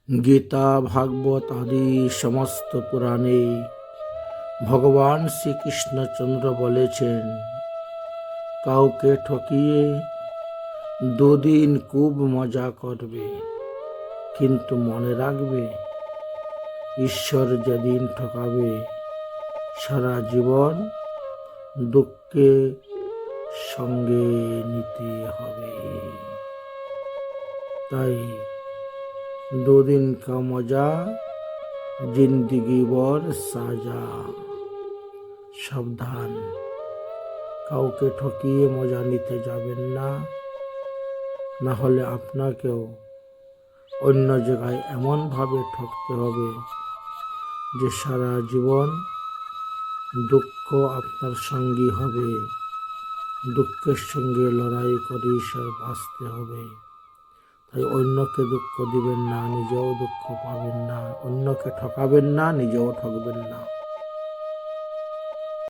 গীতা, ভাগবত আদি সমস্ত পুরাণে ভগবান শ্রীকৃষ্ণচন্দ্র বলেছেন, কাউকে ঠকিয়ে দুদিন খুব মজা করবে, কিন্তু মনে রাখবে ঈশ্বর যেদিন ঠকাবে সারা জীবন দুঃখে সঙ্গে নিতে হবে। তাই দুদিন কা মজা জিন্দগি ভর সাজা। সাবধান, কাউকে ঠকিয়ে মজা নিতে যাবেন না, না হলে আপনাকেও অন্য জায়গায় এমনভাবে ঠকতে হবে যে সারা জীবন দুঃখ আপনার সঙ্গী হবে। দুঃখের সঙ্গে লড়াই করে বাঁচতে হবে। তাই অন্যকে দুঃখ দিবেন না, নিজেও দুঃখ পাবেন না। অন্যকে ঠকাবেন না, নিজেও ঠকবেন না।